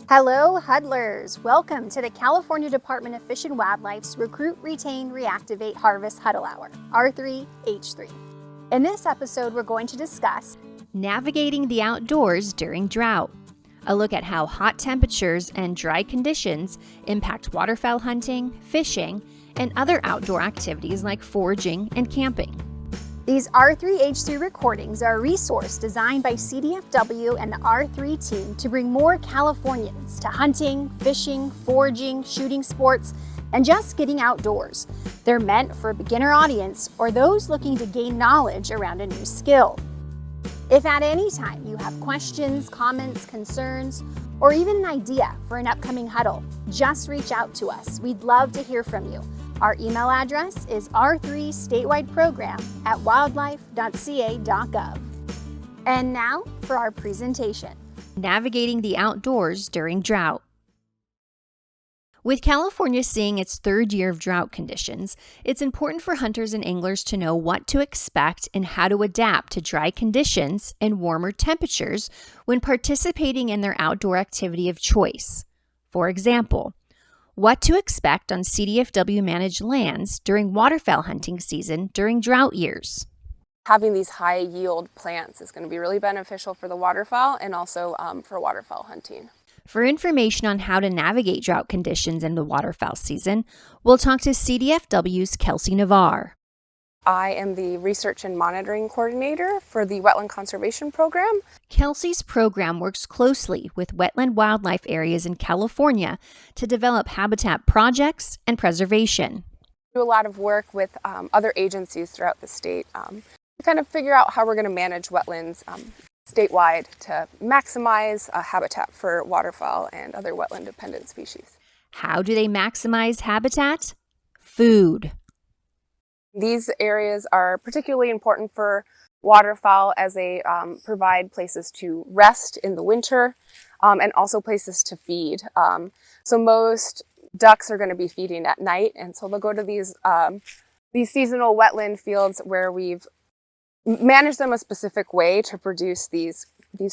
Hello, huddlers! Welcome to the California Department of Fish and Wildlife's Recruit, Retain, Reactivate, Harvest Huddle Hour, R3H3. In this episode, we're going to discuss navigating the outdoors during drought, a look at how hot temperatures and dry conditions impact waterfowl hunting, fishing, and other outdoor activities like foraging and camping. These R3H3 recordings are a resource designed by CDFW and the R3 team to bring more Californians to hunting, fishing, foraging, shooting sports, and just getting outdoors. They're meant for a beginner audience or those looking to gain knowledge around a new skill. If at any time you have questions, comments, concerns, or even an idea for an upcoming huddle, just reach out to us. We'd love to hear from you. Our email address is r3statewideprogram@wildlife.ca.gov. And now for our presentation. Navigating the outdoors during drought. With California seeing its third year of drought conditions, it's important for hunters and anglers to know what to expect and how to adapt to dry conditions and warmer temperatures when participating in their outdoor activity of choice. For example, what to expect on CDFW managed lands during waterfowl hunting season during drought years. Having these high yield plants is going to be really beneficial for the waterfowl and also for waterfowl hunting. For information on how to navigate drought conditions in the waterfowl season, we'll talk to CDFW's Kelsey Navarre. I am the Research and Monitoring Coordinator for the Wetland Conservation Program. Kelsey's program works closely with wetland wildlife areas in California to develop habitat projects and preservation. We do a lot of work with other agencies throughout the state to kind of figure out how we're going to manage wetlands statewide to maximize habitat for waterfowl and other wetland-dependent species. How do they maximize habitat? Food. These areas are particularly important for waterfowl as they provide places to rest in the winter and also places to feed. So most ducks are going to be feeding at night, and so they'll go to these seasonal wetland fields where we've managed them a specific way to produce these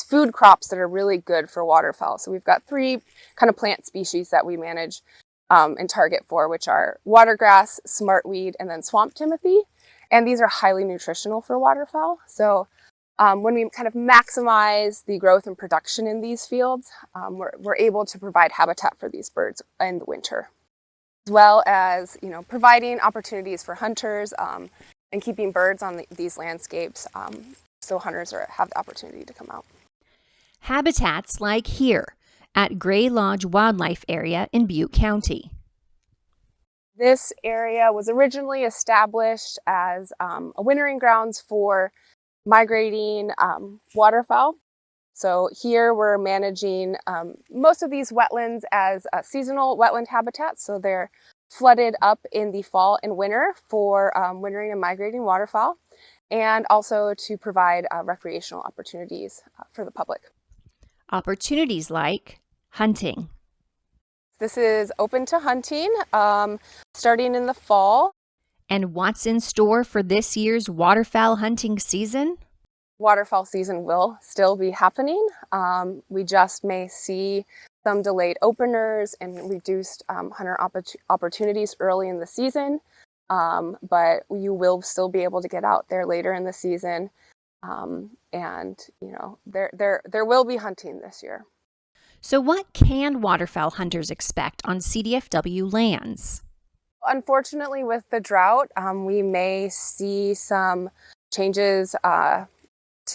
food crops that are really good for waterfowl. So we've got three kind of plant species that we manage and target for, which are watergrass, smartweed, and then swamp timothy. And these are highly nutritional for waterfowl. So when we kind of maximize the growth and production in these fields, we're able to provide habitat for these birds in the winter, as well as providing opportunities for hunters and keeping birds on these landscapes so hunters have the opportunity to come out. Habitats like here at Gray Lodge Wildlife Area in Butte County. This area was originally established as a wintering grounds for migrating waterfowl. So here we're managing most of these wetlands as seasonal wetland habitats. So they're flooded up in the fall and winter for wintering and migrating waterfowl, and also to provide recreational opportunities for the public. Opportunities like hunting. This is open to hunting starting in the fall. And what's in store for this year's waterfowl hunting season? Waterfowl season will still be happening. We just may see some delayed openers and reduced hunter opportunities early in the season, but you will still be able to get out there later in the season, and there will be hunting this year. So what can waterfowl hunters expect on CDFW lands? Unfortunately, with the drought, we may see some changes to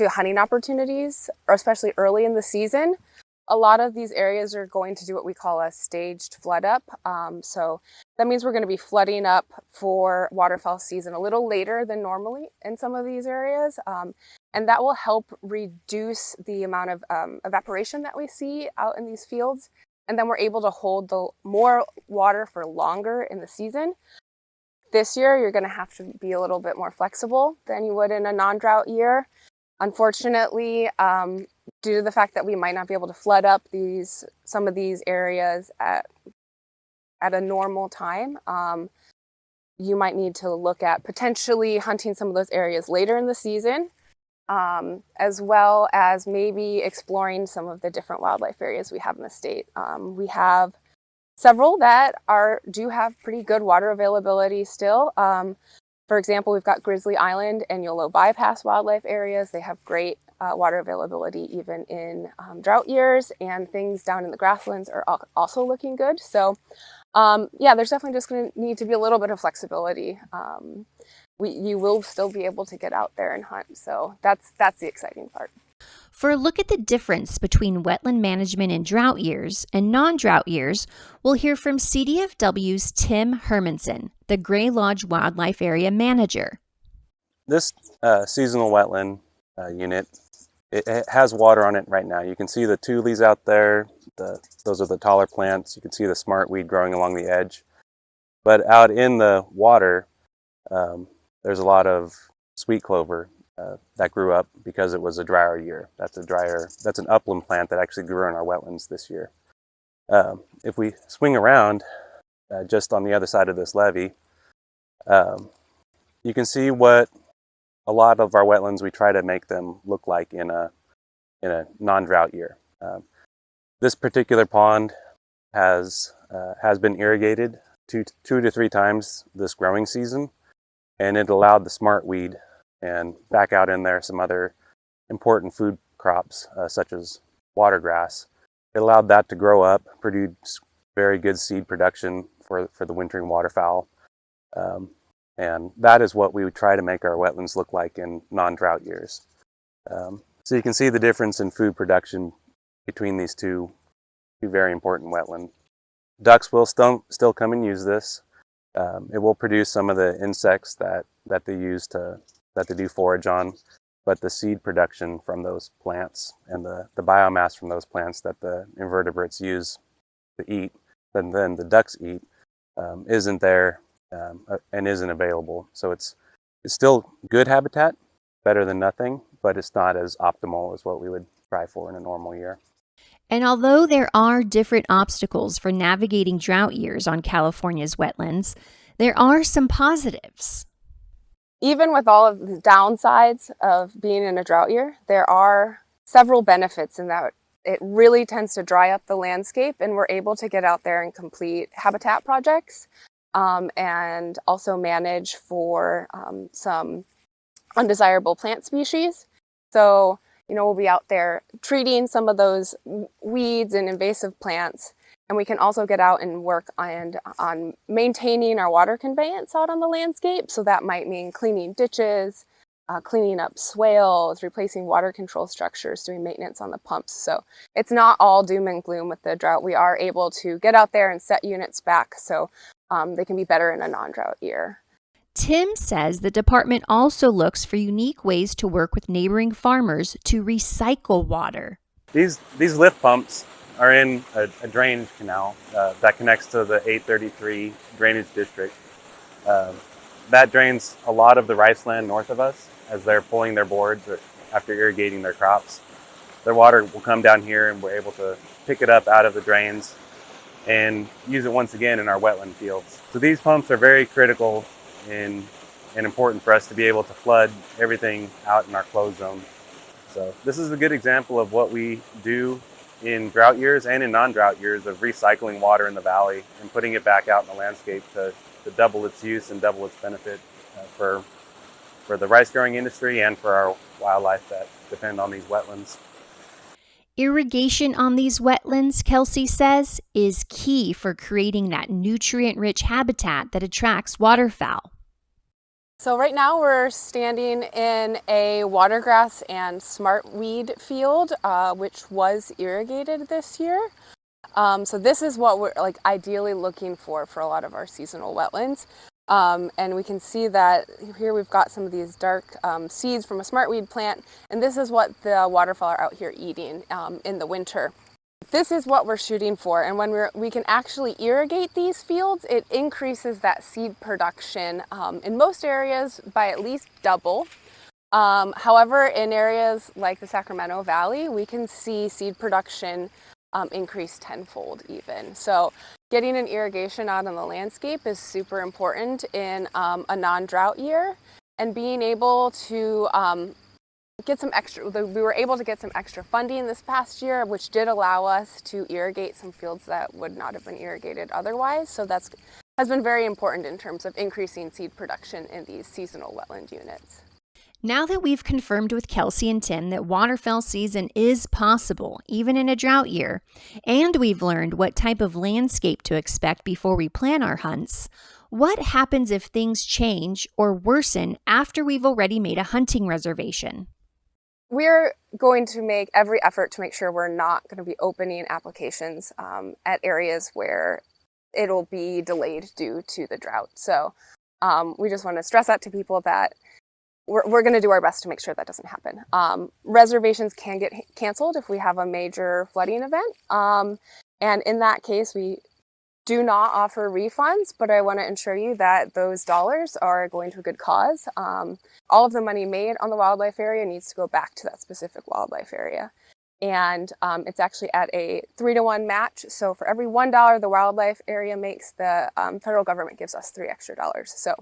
hunting opportunities, or especially early in the season. A lot of these areas are going to do what we call a staged flood up. So that means we're going to be flooding up for waterfowl season a little later than normally in some of these areas. And that will help reduce the amount of evaporation that we see out in these fields. And then we're able to hold the more water for longer in the season. This year, you're going to have to be a little bit more flexible than you would in a non-drought year. Unfortunately, due to the fact that we might not be able to flood up some of these areas at a normal time, you might need to look at potentially hunting some of those areas later in the season as well as maybe exploring some of the different wildlife areas we have in the state. We have several that do have pretty good water availability still. For example, we've got Grizzly Island and Yolo Bypass wildlife areas. They have great water availability even in drought years, and things down in the grasslands are also looking good. So yeah, there's definitely just going to need to be a little bit of flexibility. You will still be able to get out there and hunt. So that's the exciting part. For a look at the difference between wetland management in drought years and non-drought years, we'll hear from CDFW's Tim Hermanson, the Gray Lodge Wildlife Area Manager. This seasonal wetland unit, it has water on it right now. You can see the tules out there. Those are the taller plants. You can see the smartweed growing along the edge. But out in the water, there's a lot of sweet clover that grew up because it was a drier year. That's an upland plant that actually grew in our wetlands this year. If we swing around just on the other side of this levee, you can see what a lot of our wetlands, we try to make them look like in a non-drought year. This particular pond has been irrigated two to three times this growing season, and it allowed the smartweed and back out in there some other important food crops such as watergrass. It allowed that to grow up, produce very good seed production for the wintering waterfowl. And that is what we would try to make our wetlands look like in non-drought years. So you can see the difference in food production between these two very important wetlands. Ducks will still come and use this. It will produce some of the insects that they use that they do forage on, but the seed production from those plants and the biomass from those plants that the invertebrates use to eat, and then the ducks eat, isn't there and isn't available. So it's still good habitat, better than nothing, but it's not as optimal as what we would try for in a normal year. And although there are different obstacles for navigating drought years on California's wetlands, there are some positives. Even with all of the downsides of being in a drought year, there are several benefits in that it really tends to dry up the landscape, and we're able to get out there and complete habitat projects and also manage for some undesirable plant species. So, we'll be out there treating some of those weeds and invasive plants, and we can also get out and work on maintaining our water conveyance out on the landscape. So that might mean cleaning ditches, cleaning up swales, replacing water control structures, doing maintenance on the pumps. So it's not all doom and gloom with the drought. We are able to get out there and set units back so they can be better in a non-drought year. Tim says the department also looks for unique ways to work with neighboring farmers to recycle water. These lift pumps are in a drainage canal that connects to the 833 drainage district. That drains a lot of the rice land north of us as they're pulling their boards after irrigating their crops. Their water will come down here, and we're able to pick it up out of the drains and use it once again in our wetland fields. So these pumps are very critical and important for us to be able to flood everything out in our closed zone. So this is a good example of what we do in drought years and in non-drought years of recycling water in the valley and putting it back out in the landscape to double its use and double its benefit for the rice growing industry and for our wildlife that depend on these wetlands. Irrigation on these wetlands, Kelsey says, is key for creating that nutrient-rich habitat that attracts waterfowl. So right now we're standing in a watergrass and smartweed field, which was irrigated this year. So this is what we're ideally looking for a lot of our seasonal wetlands. And we can see that here we've got some of these dark seeds from a smartweed plant, and this is what the waterfowl are out here eating in the winter. This is what we're shooting for, and when we can actually irrigate these fields, it increases that seed production in most areas by at least double. However, in areas like the Sacramento Valley, we can see seed production increase tenfold even. So getting an irrigation out on the landscape is super important in a non-drought year, and being able to get some extra, we were able to get some extra funding this past year, which did allow us to irrigate some fields that would not have been irrigated otherwise. So has been very important in terms of increasing seed production in these seasonal wetland units. Now that we've confirmed with Kelsey and Tim that waterfowl season is possible, even in a drought year, and we've learned what type of landscape to expect before we plan our hunts, what happens if things change or worsen after we've already made a hunting reservation? We're going to make every effort to make sure we're not going to be opening applications at areas where it'll be delayed due to the drought. So we just want to stress that to people that we're going to do our best to make sure that doesn't happen. Reservations can get canceled if we have a major flooding event. And in that case, we do not offer refunds, but I want to ensure you that those dollars are going to a good cause. All of the money made on the wildlife area needs to go back to that specific wildlife area. And it's actually at a 3-to-1 match. So for every $1 the wildlife area makes, the federal government gives us $3 extra. So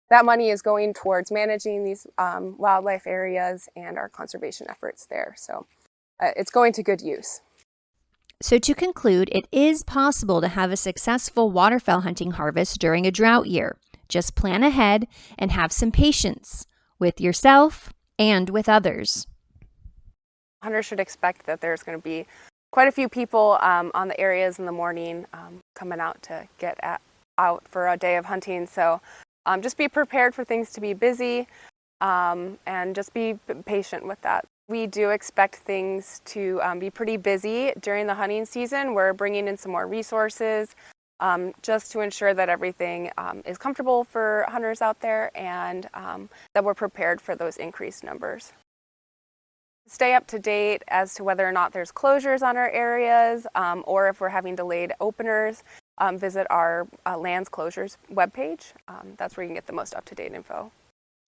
that money is going towards managing these wildlife areas and our conservation efforts there. So it's going to good use. So to conclude, it is possible to have a successful waterfowl hunting harvest during a drought year. Just plan ahead and have some patience with yourself and with others. Hunters should expect that there's going to be quite a few people on the areas in the morning coming out to get out for a day of hunting. So just be prepared for things to be busy and just be patient with that. We do expect things to be pretty busy during the hunting season. We're bringing in some more resources just to ensure that everything is comfortable for hunters out there and that we're prepared for those increased numbers. Stay up to date as to whether or not there's closures on our areas or if we're having delayed openers. Visit our lands closures webpage. That's where you can get the most up-to-date info.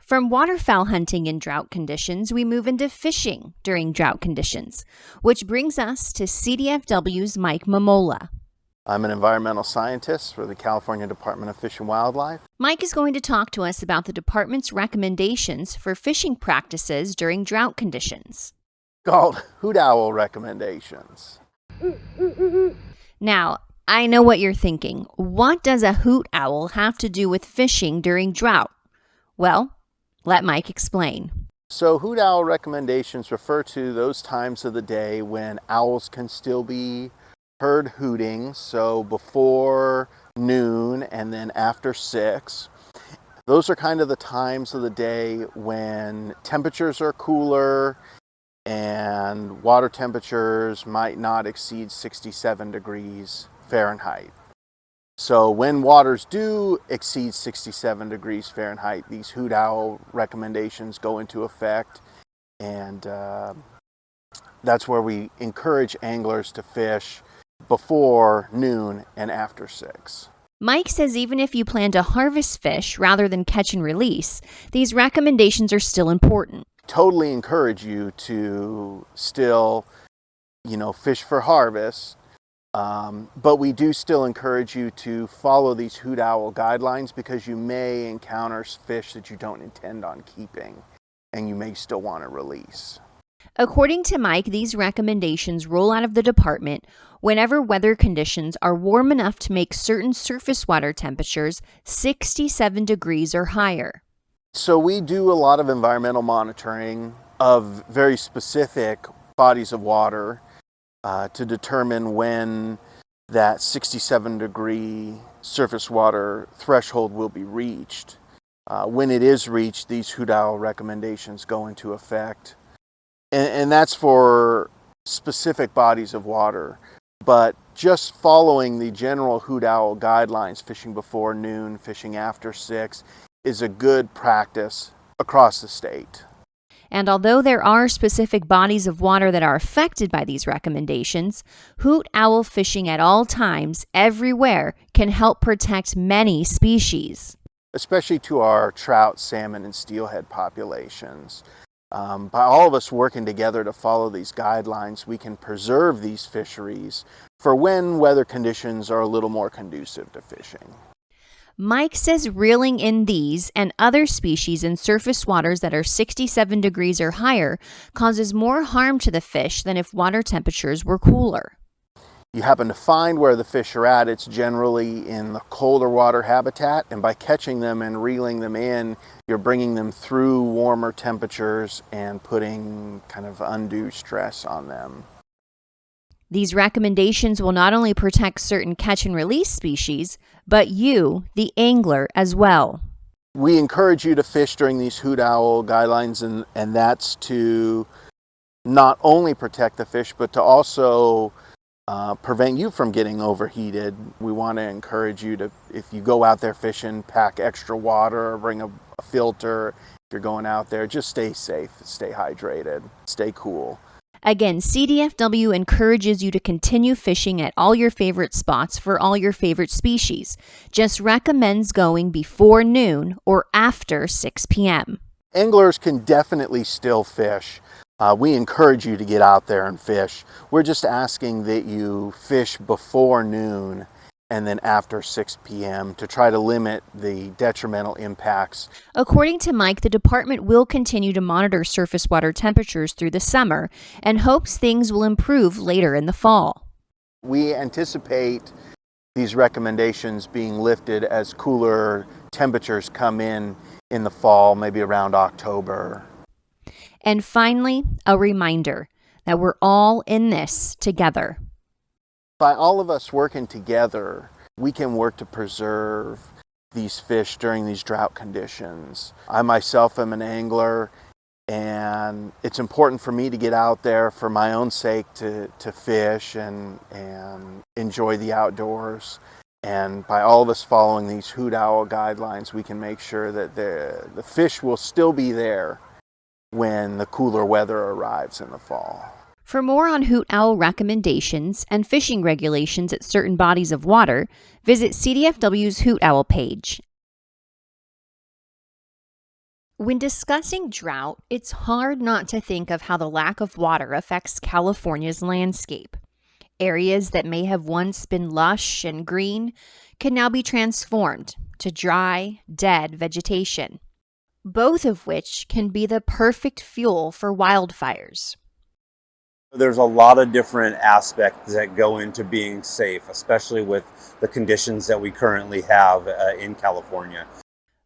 From waterfowl hunting in drought conditions, we move into fishing during drought conditions, which brings us to CDFW's Mike Momola. I'm an environmental scientist for the California Department of Fish and Wildlife. Mike is going to talk to us about the department's recommendations for fishing practices during drought conditions. Called hoot owl recommendations. Now, I know what you're thinking. What does a hoot owl have to do with fishing during drought? Well, let Mike explain. So hoot owl recommendations refer to those times of the day when owls can still be heard hooting, so before noon and then after 6. Those are kind of the times of the day when temperatures are cooler and water temperatures might not exceed 67 degrees Fahrenheit. So when waters do exceed 67 degrees Fahrenheit, these hoot owl recommendations go into effect, and that's where we encourage anglers to fish before noon and after 6. Mike says even if you plan to harvest fish rather than catch and release, these recommendations are still important. Totally encourage you to still, fish for harvest, but we do still encourage you to follow these hoot owl guidelines because you may encounter fish that you don't intend on keeping and you may still want to release. According to Mike, these recommendations roll out of the department whenever weather conditions are warm enough to make certain surface water temperatures 67 degrees or higher. So we do a lot of environmental monitoring of very specific bodies of water to determine when that 67 degree surface water threshold will be reached. When it is reached, these hoot owl recommendations go into effect. And that's for specific bodies of water. But just following the general hoot owl guidelines, fishing before noon, fishing after 6, is a good practice across the state. And although there are specific bodies of water that are affected by these recommendations, hoot owl fishing at all times, everywhere, can help protect many species. Especially to our trout, salmon, and steelhead populations. By all of us working together to follow these guidelines, we can preserve these fisheries for when weather conditions are a little more conducive to fishing. Mike says reeling in these and other species in surface waters that are 67 degrees or higher causes more harm to the fish than if water temperatures were cooler. You happen to find where the fish are at, it's generally in the colder water habitat, and by catching them and reeling them in, you're bringing them through warmer temperatures and putting kind of undue stress on them. These recommendations will not only protect certain catch and release species, but you, the angler, as well. We encourage you to fish during these hoot owl guidelines, and that's to not only protect the fish, but to also prevent you from getting overheated. We want to encourage you to, if you go out there fishing, pack extra water or bring a filter. If you're going out there, just stay safe, stay hydrated, stay cool. Again, CDFW encourages you to continue fishing at all your favorite spots for all your favorite species. Just recommends going before noon or after 6 p.m. Anglers can definitely still fish. We encourage you to get out there and fish. We're just asking that you fish before noon and then after 6 p.m. to try to limit the detrimental impacts. According to Mike, the department will continue to monitor surface water temperatures through the summer and hopes things will improve later in the fall. We anticipate these recommendations being lifted as cooler temperatures come in the fall, maybe around October. And finally, a reminder that we're all in this together. By all of us working together, we can work to preserve these fish during these drought conditions. I myself am an angler, and it's important for me to get out there for my own sake to fish and enjoy the outdoors. And by all of us following these hoot owl guidelines, we can make sure that the fish will still be there when the cooler weather arrives in the fall. For more on hoot owl recommendations and fishing regulations at certain bodies of water, visit CDFW's Hoot Owl page. When discussing drought, it's hard not to think of how the lack of water affects California's landscape. Areas that may have once been lush and green can now be transformed to dry, dead vegetation, both of which can be the perfect fuel for wildfires. There's a lot of different aspects that go into being safe, especially with the conditions that we currently have in California.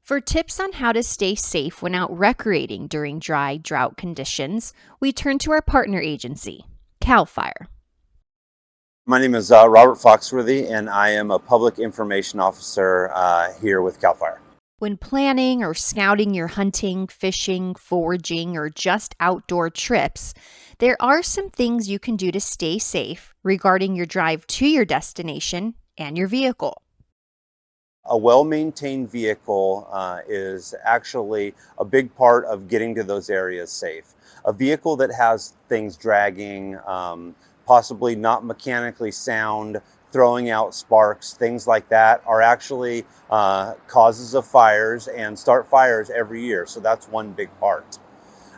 For tips on how to stay safe when out recreating during dry drought conditions, we turn to our partner agency, CAL FIRE. My name is Robert Foxworthy, and I am a public information officer here with CAL FIRE. When planning or scouting your hunting, fishing, foraging, or just outdoor trips, there are some things you can do to stay safe regarding your drive to your destination and your vehicle. A well-maintained vehicle is actually a big part of getting to those areas safe. A vehicle that has things dragging, possibly not mechanically sound, throwing out sparks, things like that are actually causes of fires and start fires every year. So that's one big part.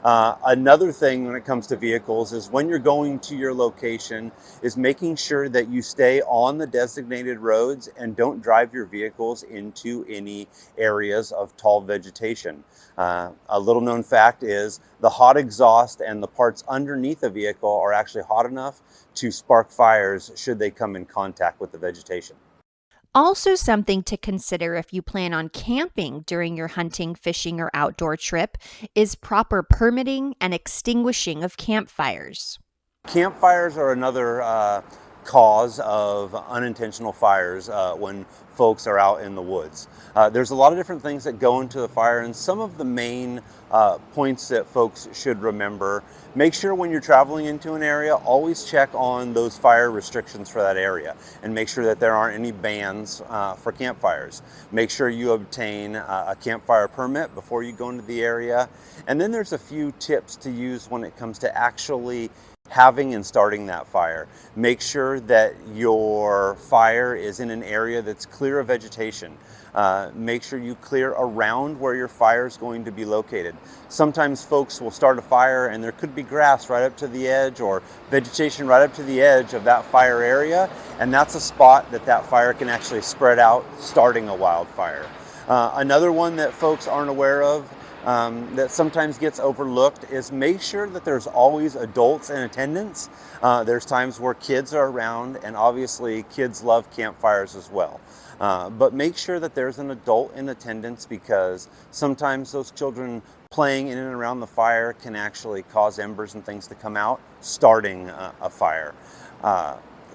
Another thing when it comes to vehicles is when you're going to your location is making sure that you stay on the designated roads and don't drive your vehicles into any areas of tall vegetation. A little known fact is the hot exhaust and the parts underneath a vehicle are actually hot enough to spark fires should they come in contact with the vegetation. Also, something to consider if you plan on camping during your hunting, fishing, or outdoor trip is proper permitting and extinguishing of campfires. Campfires are another cause of unintentional fires when folks are out in the woods. There's a lot of different things that go into the fire, and some of the main points that folks should remember. Make sure when you're traveling into an area, always check on those fire restrictions for that area and make sure that there aren't any bans for campfires. Make sure you obtain a campfire permit before you go into the area. And then there's a few tips to use when it comes to actually having and starting that fire. Make sure that your fire is in an area that's clear of vegetation. Make sure you clear around where your fire is going to be located. Sometimes folks will start a fire and there could be grass right up to the edge or vegetation right up to the edge of that fire area, and that's a spot that that fire can actually spread out, starting a wildfire. Another one that folks aren't aware of that sometimes gets overlooked is make sure that there's always adults in attendance. There's times where kids are around, and obviously kids love campfires as well. But make sure that there's an adult in attendance, because sometimes those children playing in and around the fire can actually cause embers and things to come out, starting a fire.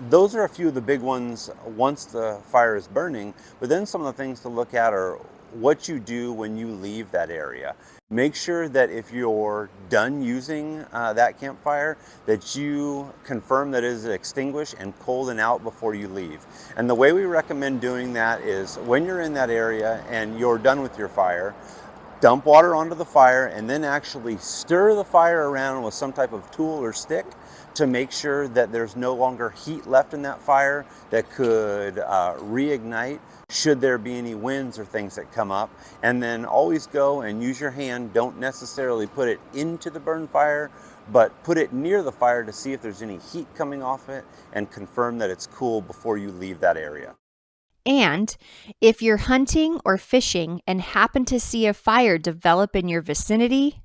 Those are a few of the big ones once the fire is burning, but then some of the things to look at are what you do when you leave that area. Make sure that if you're done using that campfire, that you confirm that it is extinguished and cold and out before you leave. And the way we recommend doing that is when you're in that area and you're done with your fire, dump water onto the fire and then actually stir the fire around with some type of tool or stick to make sure that there's no longer heat left in that fire that could reignite should there be any winds or things that come up. And then always go and use your hand. Don't necessarily put it into the burn fire, but put it near the fire to see if there's any heat coming off it and confirm that it's cool before you leave that area. And if you're hunting or fishing and happen to see a fire develop in your vicinity,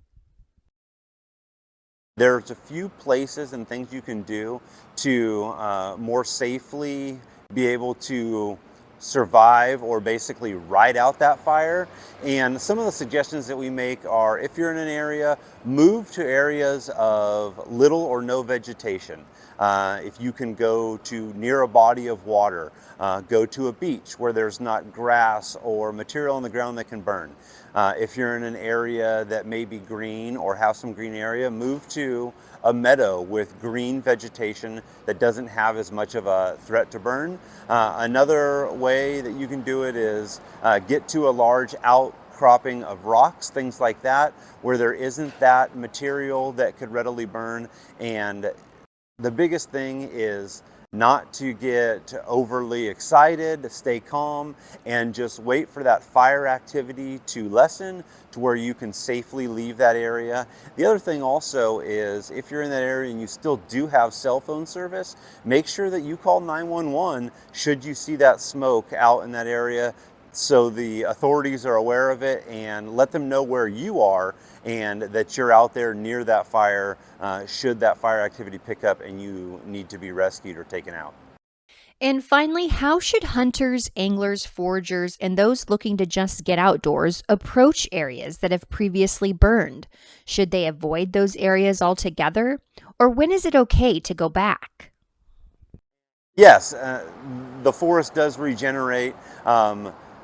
there's a few places and things you can do to more safely be able to survive or basically ride out that fire. And some of the suggestions that we make are, if you're in an area, move to areas of little or no vegetation. If you can go to near a body of water, go to a beach where there's not grass or material on the ground that can burn. If you're in an area that may be green or have some green area, move to a meadow with green vegetation that doesn't have as much of a threat to burn. Another way that you can do it is get to a large outcropping of rocks, things like that, where there isn't that material that could readily burn. And the biggest thing is not to get overly excited, stay calm, and just wait for that fire activity to lessen to where you can safely leave that area. The other thing also is, if you're in that area and you still do have cell phone service, make sure that you call 911 should you see that smoke out in that area, so the authorities are aware of it, and let them know where you are and that you're out there near that fire should that fire activity pick up and you need to be rescued or taken out. and finally, how should hunters, anglers, foragers, and those looking to just get outdoors approach areas that have previously burned? Should they avoid those areas altogether? Or when is it okay to go back? Yes, the forest does regenerate.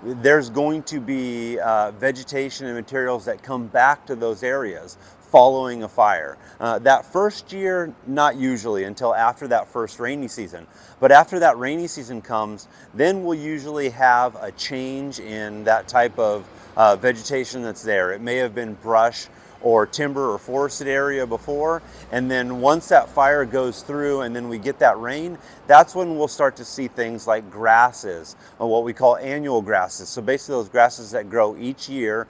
There's going to be vegetation and materials that come back to those areas following a fire. That first year, not usually until after that first rainy season. But after that rainy season comes, then we'll usually have a change in that type of vegetation that's there. It may have been brush or timber or forested area before, and then once that fire goes through and then we get that rain, that's when we'll start to see things like grasses, or what we call annual grasses. So basically those grasses that grow each year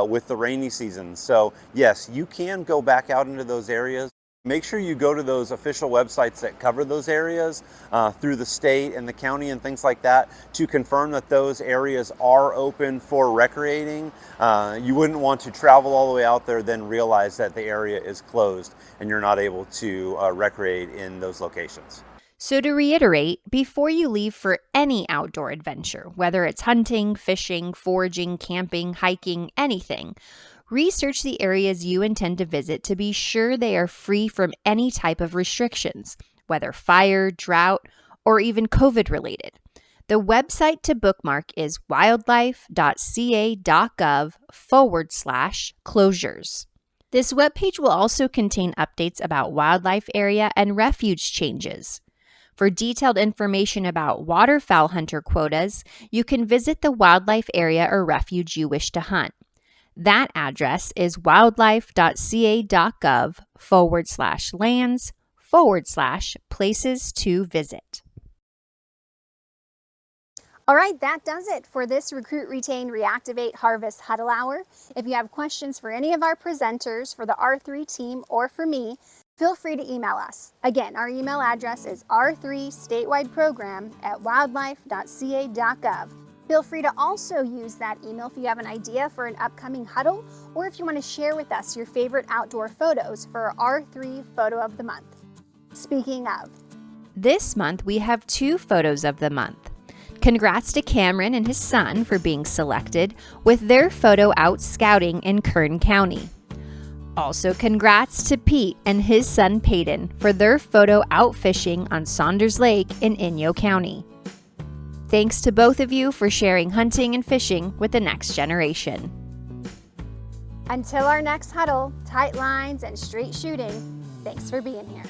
with the rainy season. So yes, you can go back out into those areas. Make sure you go to those official websites that cover those areas through the state and the county and things like that to confirm that those areas are open for recreating. You wouldn't want to travel all the way out there, then realize that the area is closed and you're not able to recreate in those locations. So to reiterate, before you leave for any outdoor adventure, whether it's hunting, fishing, foraging, camping, hiking, anything, research the areas you intend to visit to be sure they are free from any type of restrictions, whether fire, drought, or even COVID related. The website to bookmark is wildlife.ca.gov/closures. This webpage will also contain updates about wildlife area and refuge changes. For detailed information about waterfowl hunter quotas, you can visit the wildlife area or refuge you wish to hunt. That address is wildlife.ca.gov/lands www.outdoorsduringdrought.com/places to visit. All right, that does it for this Recruit, Retain, Reactivate, Harvest Huddle Hour. If you have questions for any of our presenters, for the R3 team, or for me, feel free to email us. Again, our email address is r3statewideprogram@wildlife.ca.gov. Feel free to also use that email if you have an idea for an upcoming huddle, or if you want to share with us your favorite outdoor photos for our R3 Photo of the Month. Speaking of, this month we have 2 photos of the month. Congrats to Cameron and his son for being selected with their photo out scouting in Kern County. Also congrats to Pete and his son Peyton for their photo out fishing on Saunders Lake in Inyo County. Thanks to both of you for sharing hunting and fishing with the next generation. until our next huddle, tight lines and straight shooting, thanks for being here.